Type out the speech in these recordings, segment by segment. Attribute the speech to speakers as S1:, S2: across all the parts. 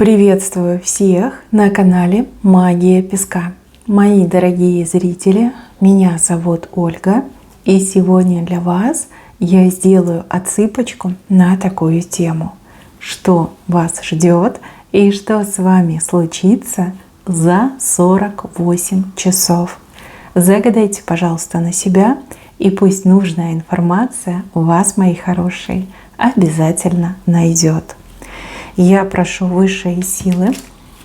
S1: Приветствую всех на канале Магия Песка. Мои дорогие зрители, меня зовут Ольга, и сегодня для вас я сделаю отсыпочку на такую тему. Что вас ждет и что с вами случится за 48 часов. Загадайте, пожалуйста, на себя, и пусть нужная информация у вас, мои хорошие, обязательно найдет. Я прошу высшие силы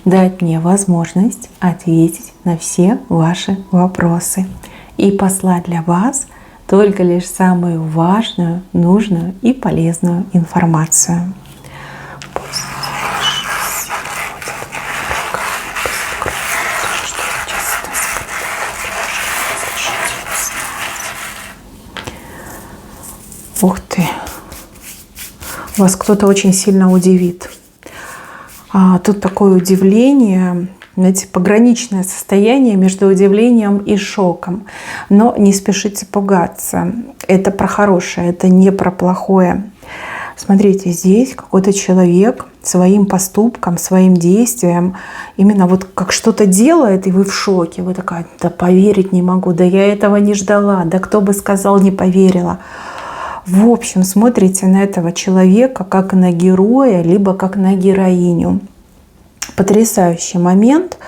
S1: дать мне возможность ответить на все ваши вопросы и послать для вас только лишь самую важную, нужную и полезную информацию. Ух ты! Вас кто-то очень сильно удивит. Тут такое удивление, знаете, пограничное состояние между удивлением и шоком. Но не спешите пугаться. Это про хорошее, это не про плохое. Смотрите, здесь какой-то человек своим поступком, своим действием именно вот как что-то делает, и вы в шоке. Вы такая: да поверить не могу, да я этого не ждала, да кто бы сказал, не поверила. В общем, смотрите на этого человека как на героя, либо как на героиню. Потрясающий момент.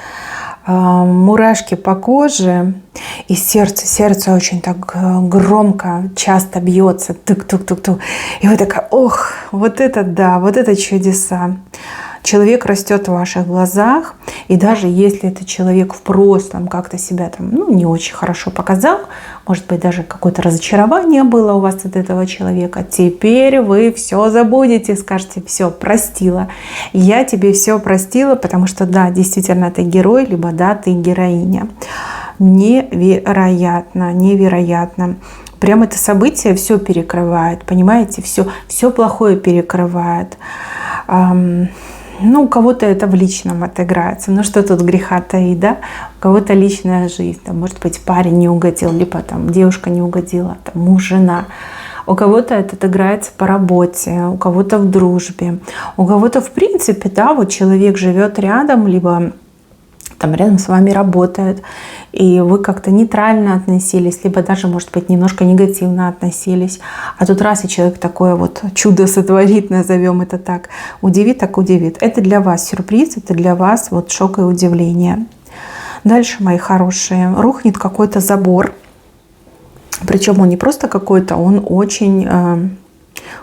S1: Мурашки по коже, и сердце очень так громко, часто бьется. Тук-тук-тук-тук. И вы такая: ох, вот это да, вот это чудеса. Человек растет в ваших глазах, и даже если этот человек в прошлом как-то себя там, не очень хорошо показал, может быть, даже какое-то разочарование было у вас от этого человека, теперь вы все забудете, скажете: все, простила, я тебе все простила, потому что да, действительно ты герой, либо да, ты героиня. Невероятно, невероятно. Прям это событие все перекрывает, понимаете, все плохое перекрывает. У кого-то это в личном отыграется. Что тут греха таить, да? У кого-то личная жизнь. Там, может быть, парень не угодил, либо там девушка не угодила, там, муж, жена. У кого-то это отыграется по работе, у кого-то в дружбе. У кого-то, в принципе, да, вот человек живет рядом, либо там рядом с вами работает, и вы как-то нейтрально относились, либо даже, может быть, немножко негативно относились. А тут раз и человек такое вот чудо сотворит, назовем это так, удивит, так удивит. Это для вас сюрприз, это для вас вот шок и удивление. Дальше, мои хорошие, рухнет какой-то забор. Причем он не просто какой-то, он очень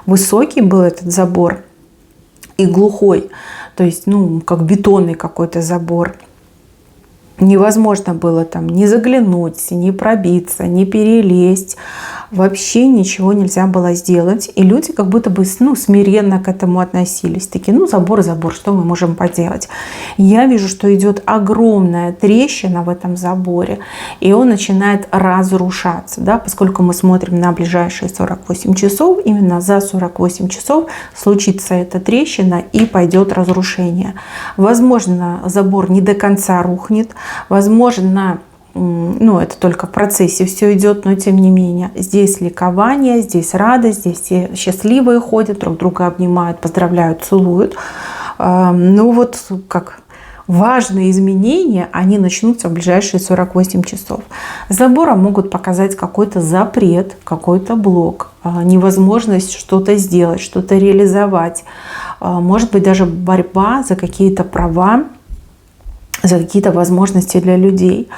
S1: высокий был, этот забор, и глухой. То есть, как бетонный какой-то забор. Невозможно было там ни заглянуть, ни пробиться, ни перелезть. Вообще ничего нельзя было сделать. И люди как будто бы смиренно к этому относились. Такие: забор, что мы можем поделать? Я вижу, что идет огромная трещина в этом заборе. И он начинает разрушаться. Да? Поскольку мы смотрим на ближайшие 48 часов, именно за 48 часов случится эта трещина и пойдет разрушение. Возможно, забор не до конца рухнет. Возможно, это только в процессе все идет, но тем не менее. Здесь ликование, здесь радость, здесь все счастливые ходят, друг друга обнимают, поздравляют, целуют. Как важные изменения, они начнутся в ближайшие 48 часов. Забором могут показать какой-то запрет, какой-то блок, невозможность что-то сделать, что-то реализовать. Может быть, даже борьба за какие-то права, за какие-то возможности для людей.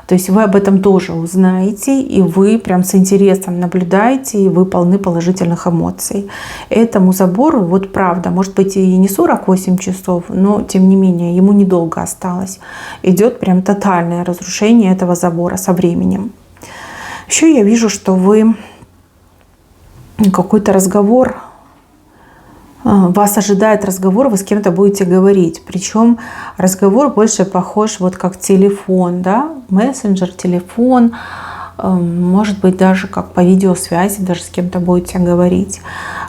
S1: То есть вы об этом тоже узнаете, и вы прям с интересом наблюдаете, и вы полны положительных эмоций. Этому забору, правда, может быть и не 48 часов, но тем не менее ему недолго осталось. Идет прям тотальное разрушение этого забора со временем. Еще я вижу, что вы какой-то разговор, вас ожидает разговор, вы с кем-то будете говорить. Причем разговор больше похож как телефон, да? Мессенджер, телефон, может быть, даже как по видеосвязи, даже с кем-то будете говорить.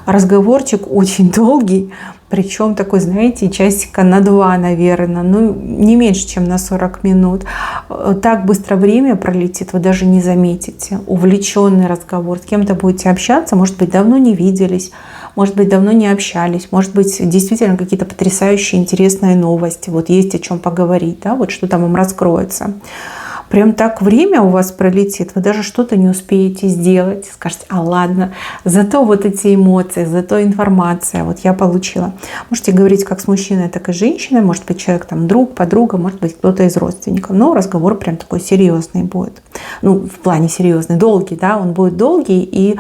S1: Разговорчик очень долгий, причем такой, знаете, часика на 2, наверное, не меньше, чем на 40 минут. Так быстро время пролетит, вы даже не заметите. Увлеченный разговор, с кем-то будете общаться, может быть, давно не виделись, может быть, давно не общались, может быть, действительно какие-то потрясающие, интересные новости, вот есть о чем поговорить, да, вот что там вам раскроется. Прям так время у вас пролетит, вы даже что-то не успеете сделать. Скажете, а ладно, зато вот эти эмоции, зато информация вот я получила. Можете говорить как с мужчиной, так и с женщиной. Может быть, человек там друг, подруга, может быть, кто-то из родственников. Но разговор прям такой серьезный будет. Ну, в плане серьезный, долгий, да, он будет долгий и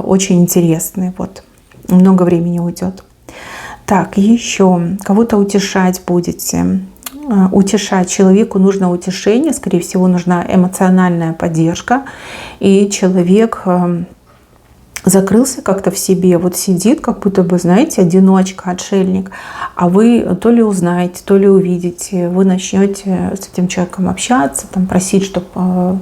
S1: очень интересный. Вот. Много времени уйдет. Так, еще кого-то утешать будете. Утешать. Человеку нужно утешение, скорее всего, нужна эмоциональная поддержка. И человек закрылся как-то в себе, вот сидит, как будто бы, знаете, одиночка, отшельник, а вы то ли узнаете, то ли увидите, вы начнете с этим человеком общаться, там, просить, чтобы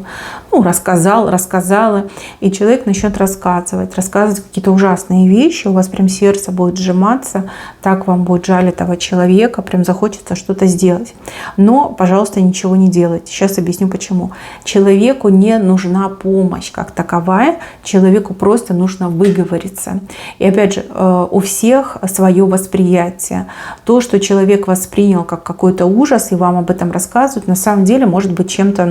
S1: рассказала, и человек начнет рассказывать какие-то ужасные вещи, у вас прям сердце будет сжиматься, так вам будет жаль этого человека, прям захочется что-то сделать. Но, пожалуйста, ничего не делайте. Сейчас объясню почему. Человеку не нужна помощь как таковая, человеку просто нужно выговориться. И опять же, у всех свое восприятие. То, что человек воспринял как какой-то ужас, и вам об этом рассказывают, на самом деле может быть чем-то,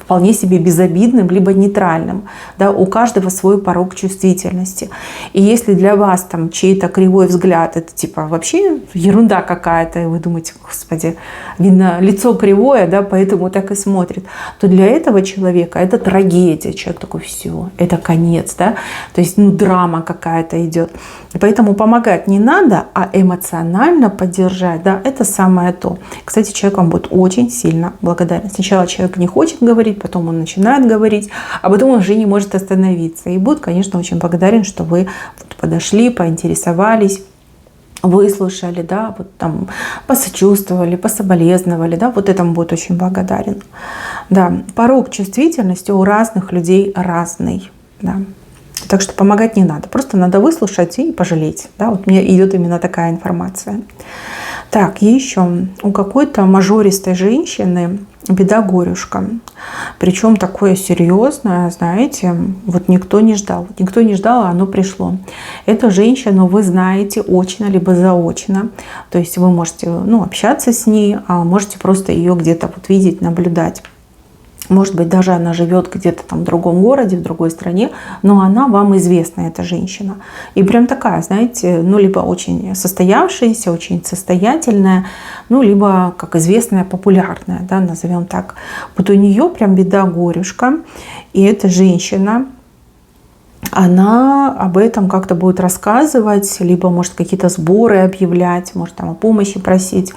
S1: вполне себе безобидным, либо нейтральным. Да, у каждого свой порог чувствительности. И если для вас там чей-то кривой взгляд, это типа вообще ерунда какая-то, и вы думаете, господи, видно, лицо кривое, да, поэтому так и смотрит, то для этого человека это трагедия. Человек такой, все, это конец, да, то есть, драма какая-то идет. И поэтому помогать не надо, а эмоционально поддержать, да, это самое то. Кстати, человек вам будет очень сильно благодарен. Сначала человек не хочет говорить, потом он начинает говорить, а потом он уже не может остановиться. И будет, конечно, очень благодарен, что вы подошли, поинтересовались, выслушали, да, вот там посочувствовали, пособолезновали, да, вот этому будет очень благодарен. Да, порог чувствительности у разных людей разный, да. Так что помогать не надо, просто надо выслушать и пожалеть. Да? Вот мне идет именно такая информация. Так, еще у какой-то мажористой женщины беда-горюшка. Причем такое серьезное, знаете, вот никто не ждал. Никто не ждал, а оно пришло. Эту женщину вы знаете очно, либо заочно. То есть вы можете общаться с ней, а можете просто ее где-то вот видеть, наблюдать. Может быть, даже она живет где-то там в другом городе, в другой стране, но она вам известна, эта женщина. И прям такая, знаете, либо очень состоявшаяся, очень состоятельная, либо, как известная, популярная, да, назовем так. Вот у нее прям беда-горюшка, и эта женщина, она об этом как-то будет рассказывать, либо, может, какие-то сборы объявлять, может, там о помощи просить.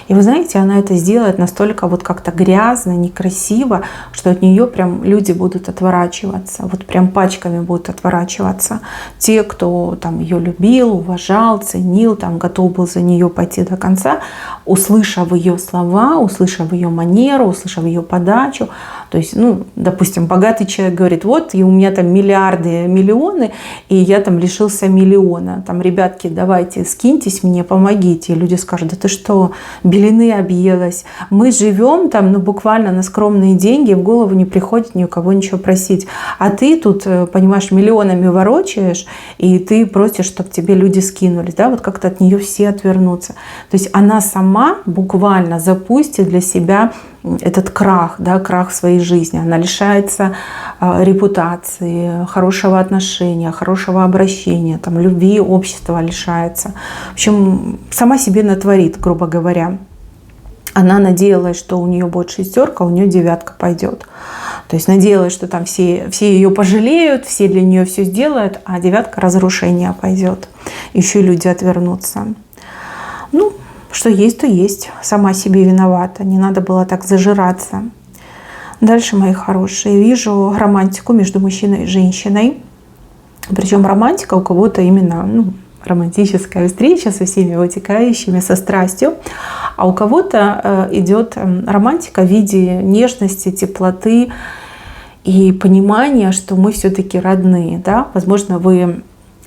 S1: И вы знаете, она это сделает настолько вот как-то грязно, некрасиво, что от нее прям люди будут отворачиваться, вот прям пачками будут отворачиваться. Те, кто там ее любил, уважал, ценил, там готов был за нее пойти до конца, услышав ее слова, услышав ее манеру, услышав ее подачу. То есть, допустим, богатый человек говорит, вот, и у меня там миллионы, и я там лишился миллиона. Там, ребятки, давайте, скиньтесь мне, помогите. И люди скажут, да ты что, белины объелась. Мы живем там, буквально на скромные деньги, в голову не приходит ни у кого ничего просить. А ты тут, понимаешь, миллионами ворочаешь, и ты просишь, чтобы тебе люди скинулись. Да? Вот как-то от нее все отвернутся. То есть она сама буквально запустит для себя этот крах, да, крах своей жизни. Она лишается репутации, хорошего отношения, хорошего обращения, там, любви, общества лишается. В общем, сама себе натворит, грубо говоря. Она надеялась, что у нее будет 6, а у нее 9 пойдет. То есть надеялась, что там все ее пожалеют, все для нее все сделают, а 9 разрушения пойдет. Еще люди отвернутся. Что есть, то есть. Сама себе виновата. Не надо было так зажираться. Дальше, мои хорошие, вижу романтику между мужчиной и женщиной. Причем романтика у кого-то именно романтическая встреча со всеми вытекающими, со страстью. А у кого-то идет романтика в виде нежности, теплоты и понимания, что мы все-таки родные. Да? Возможно, вы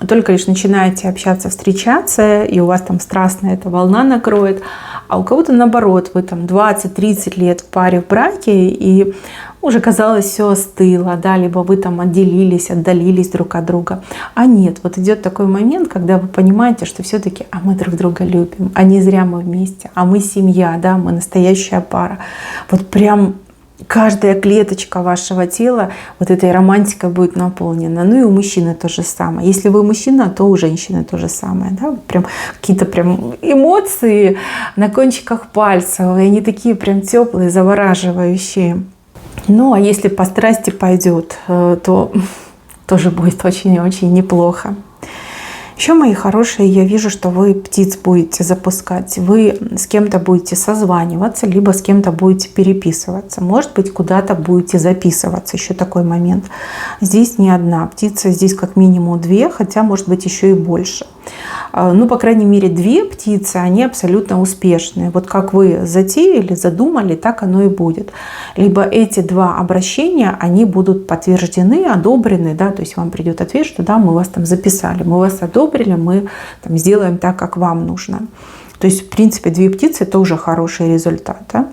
S1: только лишь начинаете общаться, встречаться, и у вас там страстная эта волна накроет, а у кого-то наоборот, вы там 20-30 лет в паре, в браке, и уже казалось, все остыло, да, либо вы там отделились, отдалились друг от друга. А нет, вот идет такой момент, когда вы понимаете, что все-таки, а мы друг друга любим, а не зря мы вместе, а мы семья, да, мы настоящая пара. Вот прям каждая клеточка вашего тела вот этой романтикой будет наполнена. Ну и у мужчины то же самое. Если вы мужчина, то у женщины то же самое. Да? Прям какие-то прям эмоции на кончиках пальцев. И они такие прям теплые, завораживающие. Ну а если по страсти пойдет, то тоже будет очень-очень неплохо. Еще, мои хорошие, я вижу, что вы птиц будете запускать, вы с кем-то будете созваниваться, либо с кем-то будете переписываться. Может быть, куда-то будете записываться, еще такой момент. Здесь не одна птица, здесь как минимум 2, хотя может быть еще и больше. Ну, по крайней мере, 2 птицы, они абсолютно успешные. Вот как вы затеяли, задумали, так оно и будет. Либо эти 2 обращения, они будут подтверждены, одобрены, да, то есть вам придет ответ, что да, мы вас там записали, мы вас одобрили, мы там сделаем так, как вам нужно. То есть, в принципе, 2 птицы – это уже хороший результат. Да?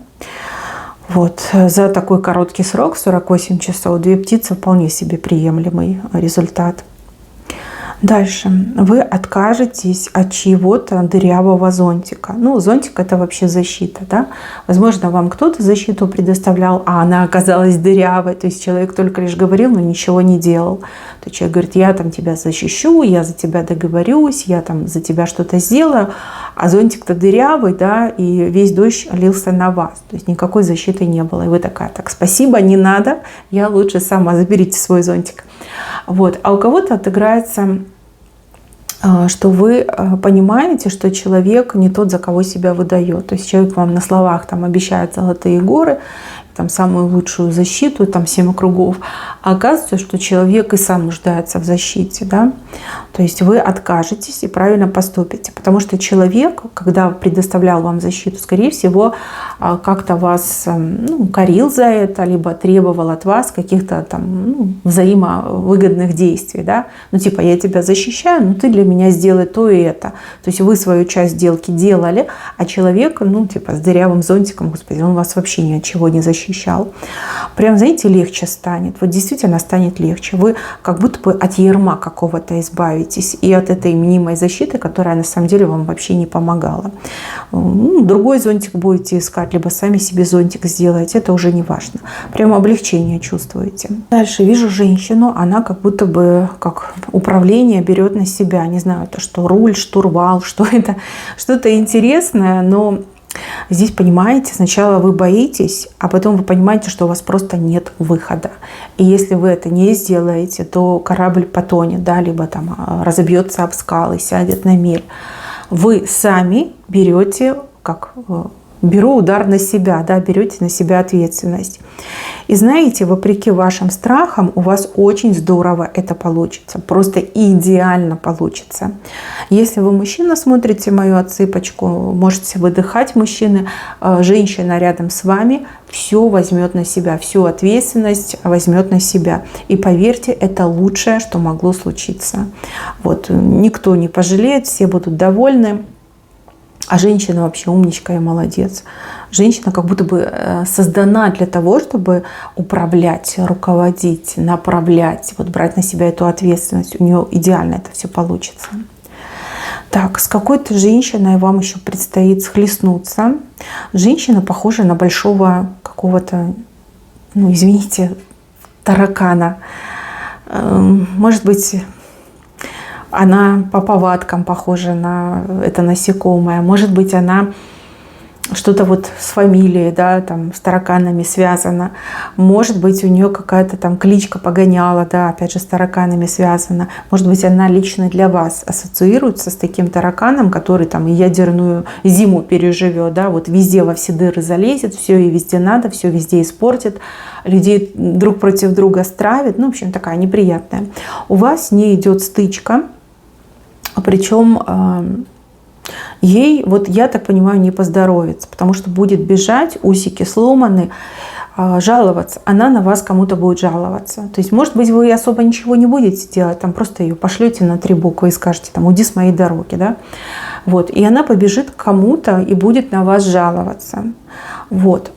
S1: Вот. За такой короткий срок, 48 часов, 2 птицы – вполне себе приемлемый результат. Дальше. Вы откажетесь от чьего-то дырявого зонтика. Ну, зонтик – это вообще защита, да? Возможно, вам кто-то защиту предоставлял, а она оказалась дырявой. То есть человек только лишь говорил, но ничего не делал. То есть человек говорит, я там тебя защищу, я за тебя договорюсь, я там за тебя что-то сделаю. А зонтик-то дырявый, да, и весь дождь лился на вас. То есть никакой защиты не было. И вы такая, так, спасибо, не надо, я лучше сама, заберите свой зонтик. Вот. А у кого-то отыграется, что вы понимаете, что человек не тот, за кого себя выдает. То есть человек вам на словах там обещает золотые горы, там самую лучшую защиту, там 7 кругов. А оказывается, что человек и сам нуждается в защите. Да? То есть вы откажетесь и правильно поступите. Потому что человек, когда предоставлял вам защиту, скорее всего, как-то вас корил за это, либо требовал от вас каких-то там взаимовыгодных действий. Да? Ну типа, я тебя защищаю, но ты для меня сделай то и это. То есть вы свою часть сделки делали, а человек, с дырявым зонтиком, господи, он вас вообще ни от чего не защищал. Прям, знаете, легче станет. Вот действительно станет легче. Вы как будто бы от ярма какого-то избавитесь и от этой мнимой защиты, которая на самом деле вам вообще не помогала. Другой зонтик будете искать, либо сами себе зонтик сделаете. Это уже не важно. Прямо облегчение чувствуете. Дальше вижу женщину. Она как будто бы как управление берет на себя. Не знаю, это что, руль, штурвал, что это. Что-то интересное, но здесь, понимаете, сначала вы боитесь, а потом вы понимаете, что у вас просто нет выхода. И если вы это не сделаете, то корабль потонет, да, либо там разобьется об скалы, сядет на мель. Вы сами берете, беру удар на себя, да, берете на себя ответственность. И знаете, вопреки вашим страхам, у вас очень здорово это получится. Просто идеально получится. Если вы мужчина, смотрите мою отсыпочку, можете выдыхать, мужчины. Женщина рядом с вами все возьмет на себя, всю ответственность возьмет на себя. И поверьте, это лучшее, что могло случиться. Вот, никто не пожалеет, все будут довольны. А женщина вообще умничка и молодец. Женщина как будто бы создана для того, чтобы управлять, руководить, направлять, вот брать на себя эту ответственность. У нее идеально это все получится. Так, с какой-то женщиной вам еще предстоит схлестнуться. Женщина похожа на большого какого-то, извините, таракана. Может быть, она по повадкам похожа на это насекомое. Может быть, она что-то вот с фамилией, да, там, с тараканами связана. Может быть, у нее какая-то там кличка Погоняла, да, опять же, с тараканами связана. Может быть, она лично для вас ассоциируется с таким тараканом, который там ядерную зиму переживет, да, вот везде во все дыры залезет, все и везде надо, все везде испортит, людей друг против друга стравит. В общем, такая неприятная. У вас с ней идет стычка. Причем ей, вот я так понимаю, не поздоровится, потому что будет бежать, усики сломаны, жаловаться. Она на вас кому-то будет жаловаться. То есть, может быть, вы особо ничего не будете делать, там просто ее пошлете на 3 буквы и скажете, там, уйди с моей дороги, да? Вот. И она побежит к кому-то и будет на вас жаловаться. Вот.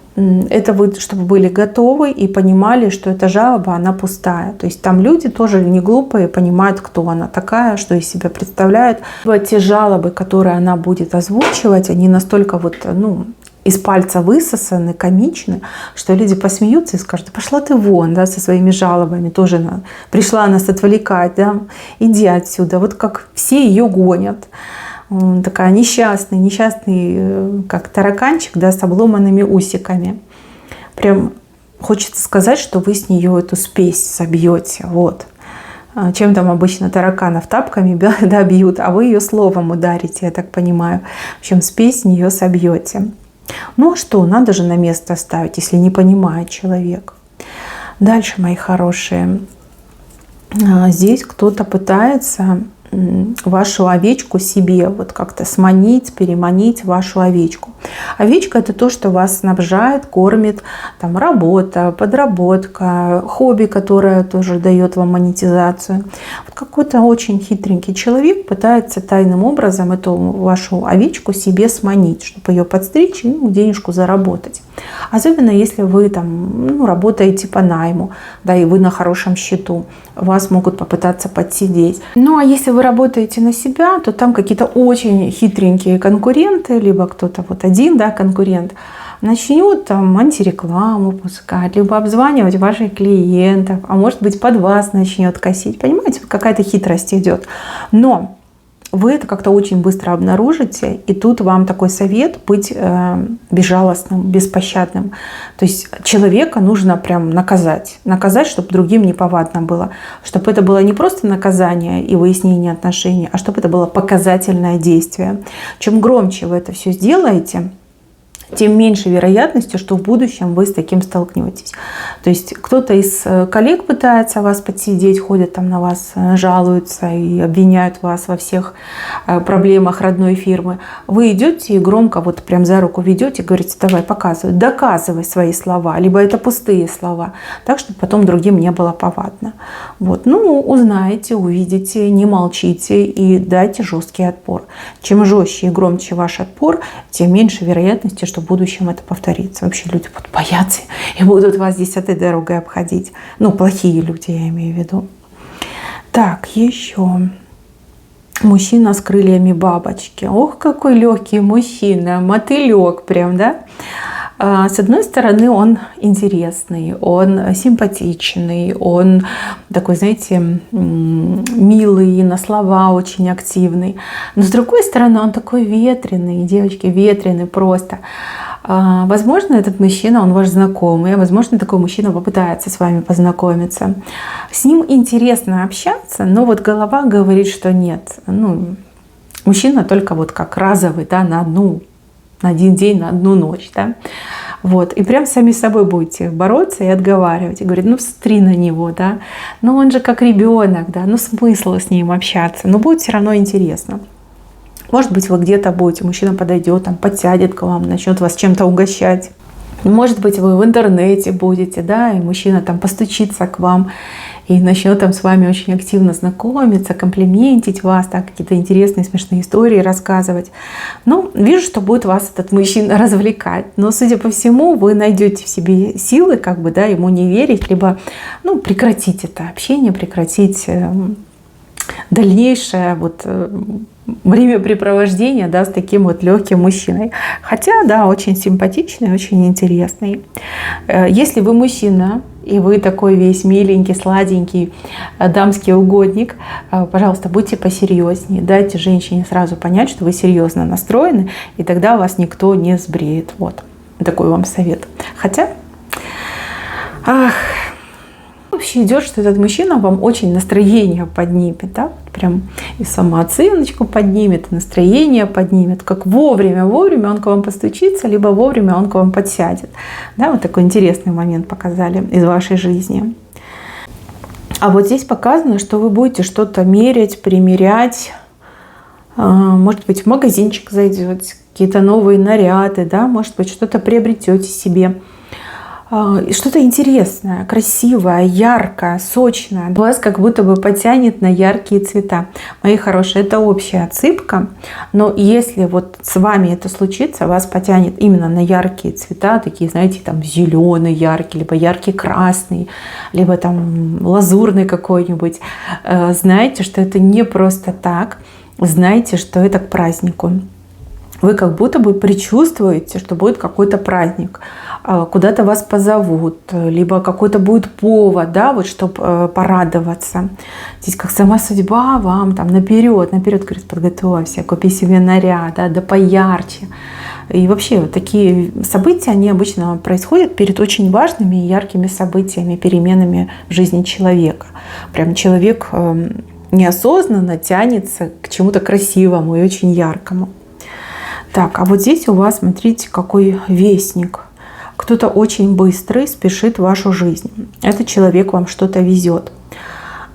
S1: это вы, чтобы были готовы и понимали, что эта жалоба, она пустая. То есть там люди тоже не глупые, понимают, кто она такая, что из себя представляет. Вот те жалобы, которые она будет озвучивать, они настолько вот, из пальца высосаны, комичны, что люди посмеются и скажут: да пошла ты вон, да, со своими жалобами, тоже пришла нас отвлекать, да, иди отсюда. Вот как все ее гонят. Такая несчастный, как тараканчик, да, с обломанными усиками. Прям хочется сказать, что вы с нее эту спесь собьете. Вот. Чем там обычно тараканов тапками, да, бьют, а вы ее словом ударите, я так понимаю. В общем, спесь с нее собьете. Ну а что, надо же на место ставить, если не понимает человек. Дальше, мои хорошие, здесь кто-то пытается вашу овечку себе вот как-то сманить, переманить вашу овечку. Овечка — это то, что вас снабжает, кормит, там работа, подработка, хобби, которое тоже дает вам монетизацию. Вот какой-то очень хитренький человек пытается тайным образом эту вашу овечку себе сманить, чтобы ее подстричь и денежку заработать. Особенно если вы там работаете по найму, да, и вы на хорошем счету, вас могут попытаться подсидеть. Ну а если вы работаете на себя, то там какие-то очень хитренькие конкуренты, либо кто-то вот один, да, конкурент, начнет там антирекламу пускать, либо обзванивать ваших клиентов, а может быть под вас начнет косить. Понимаете, какая-то хитрость идет. Но вы это как-то очень быстро обнаружите, и тут вам такой совет: быть безжалостным, беспощадным. То есть человека нужно прям наказать, чтобы другим неповадно было, чтобы это было не просто наказание и выяснение отношений, а чтобы это было показательное действие. Чем громче вы это все сделаете, тем меньше вероятностью, что в будущем вы с таким столкнетесь. То есть кто-то из коллег пытается вас подсидеть, ходят там на вас, жалуются и обвиняют вас во всех проблемах родной фирмы. Вы идете и громко вот прям за руку ведете, говорите: давай, показывай, доказывай свои слова, либо это пустые слова, так, чтобы потом другим не было повадно. Вот. Узнаете, увидите, не молчите и дайте жесткий отпор. Чем жестче и громче ваш отпор, тем меньше вероятности, что в будущем это повторится. Вообще люди будут бояться и будут вас 10-й дорогой обходить. Плохие люди, я имею в виду. Так, еще. Мужчина с крыльями бабочки. Ох, какой легкий мужчина, мотылек прям, да? С одной стороны, он интересный, он симпатичный, он такой, знаете, милый, на слова очень активный. Но с другой стороны, он такой ветреный, девочки, ветреный просто. Возможно, этот мужчина, он ваш знакомый, возможно, такой мужчина попытается с вами познакомиться. С ним интересно общаться, но вот голова говорит, что нет. Мужчина только вот как разовый, да, на один день, на одну ночь, да. Вот. И прям сами с собой будете бороться и отговаривать. И говорить: смотри на него, да. Он же как ребенок, да. Смысл с ним общаться. Но будет все равно интересно. Может быть, вы где-то будете, мужчина подойдет, там, подсядет к вам, начнет вас чем-то угощать. Может быть, вы в интернете будете, да, и мужчина там постучится к вам и начнет там с вами очень активно знакомиться, комплиментить вас, так, какие-то интересные, смешные истории рассказывать. Вижу, что будет вас этот мужчина развлекать. Но, судя по всему, вы найдете в себе силы, ему не верить, либо, прекратить это общение, прекратить дальнейшее времяпрепровождение, да, с таким вот легким мужчиной. Хотя, да, очень симпатичный, очень интересный. Если вы мужчина, и вы такой весь миленький, сладенький, дамский угодник, пожалуйста, будьте посерьезнее. Дайте женщине сразу понять, что вы серьезно настроены, и тогда вас никто не сбреет. Вот. Такой вам совет. Хотя, вообще идет, что этот мужчина вам очень настроение поднимет, да? Прям и самооценочку поднимет, и настроение поднимет, как вовремя он к вам постучится, либо вовремя он к вам подсядет. Да, вот такой интересный момент показали из вашей жизни. А вот здесь показано, что вы будете что-то мерять, примерять, может быть, в магазинчик зайдете, какие-то новые наряды, да, может быть, что-то приобретете себе. что-то интересное, красивое, яркое, сочное. Вас как будто бы потянет на яркие цвета. Мои хорошие, это общая отсыпка, но если вот с вами это случится, вас потянет именно на яркие цвета, такие, знаете, там зеленый яркий, либо яркий красный, либо там лазурный какой-нибудь. Знаете, что это не просто так, знаете, что это к празднику. Вы как будто бы предчувствуете, что будет какой-то праздник, куда-то вас позовут, либо какой-то будет повод, да, вот, чтобы порадоваться. Здесь как сама судьба вам там наперед говорит, подготовься, купи себе наряд, да поярче. И вообще вот такие события, они обычно происходят перед очень важными и яркими событиями, переменами в жизни человека. Прям человек неосознанно тянется к чему-то красивому и очень яркому. Так, а вот здесь у вас, смотрите, какой вестник. Кто-то очень быстрый спешит в вашу жизнь. Этот человек вам что-то везет.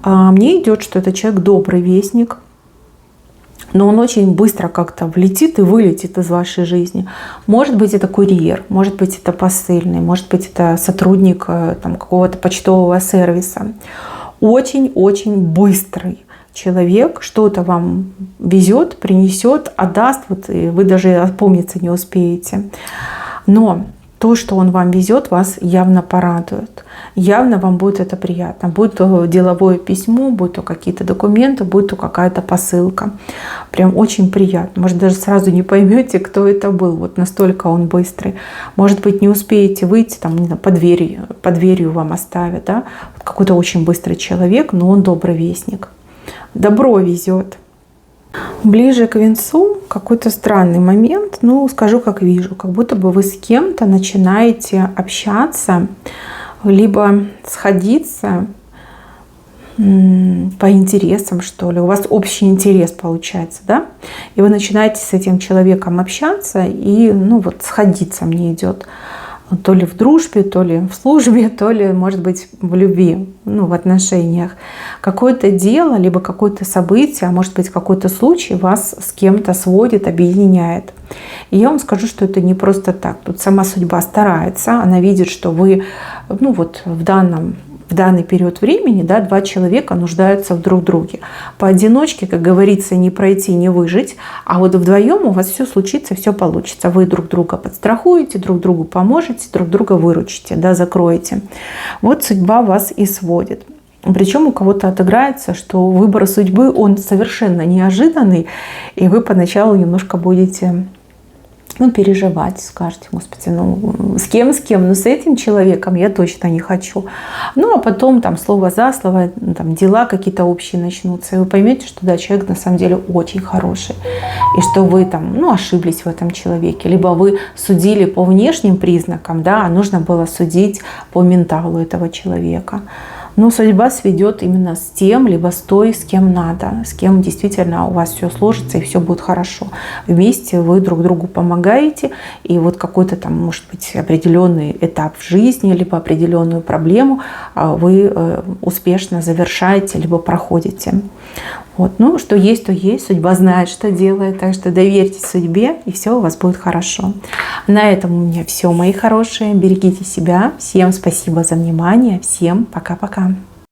S1: Мне идет, что это человек добрый вестник, но он очень быстро как-то влетит и вылетит из вашей жизни. Может быть, это курьер, может быть, это посыльный, может быть, это сотрудник там, какого-то почтового сервиса. Очень-очень быстрый человек, что-то вам везет, принесет, отдаст, вот, и вы даже опомниться не успеете. Но то, что он вам везет, вас явно порадует. Явно вам будет это приятно. Будь то деловое письмо, будь то какие-то документы, будь то какая-то посылка. Прям очень приятно. Может, даже сразу не поймете, кто это был. Вот настолько он быстрый. Может быть, не успеете выйти, там, не знаю, под дверью вам оставят. Да? Вот какой-то очень быстрый человек, но он добрый вестник. Добро везет. Ближе к венцу какой-то странный момент, ну, скажу, как вижу, как будто бы вы с кем-то начинаете общаться, либо сходиться по интересам, что ли. У вас общий интерес получается, да? И вы начинаете с этим человеком общаться, и, ну, вот сходиться мне идет. То ли в дружбе, то ли в службе, то ли, может быть, в любви, ну, в отношениях. Какое-то дело, либо какое-то событие, а может быть, какой-то случай вас с кем-то сводит, объединяет. И я вам скажу, что это не просто так. Тут сама судьба старается, она видит, что вы, ну, вот в данный период времени, да, два человека нуждаются в друг друге. Поодиночке, как говорится, не пройти, не выжить, а вот вдвоем у вас все случится, все получится. Вы друг друга подстрахуете, друг другу поможете, друг друга выручите, да, закроете. Вот судьба вас и сводит. Причем у кого-то отыграется, что выбор судьбы, он совершенно неожиданный, и вы поначалу немножко будете, ну, переживать, скажете, господи, ну, с кем, но с этим человеком я точно не хочу. Ну, а потом там слово за слово, там дела какие-то общие начнутся, и вы поймете, что да, человек на самом деле очень хороший, и что вы там, ну, ошиблись в этом человеке, либо вы судили по внешним признакам, да, а нужно было судить по менталу этого человека. Но судьба сведет именно с тем, либо с той, с кем надо, с кем действительно у вас все сложится и все будет хорошо. Вместе вы друг другу помогаете, и вот какой-то там, может быть, определенный этап в жизни, либо определенную проблему вы успешно завершаете, либо проходите. Вот. Ну, что есть, то есть. Судьба знает, что делает. Так что доверьтесь судьбе, и все у вас будет хорошо. На этом у меня все, мои хорошие. Берегите себя. Всем спасибо за внимание. Всем пока-пока.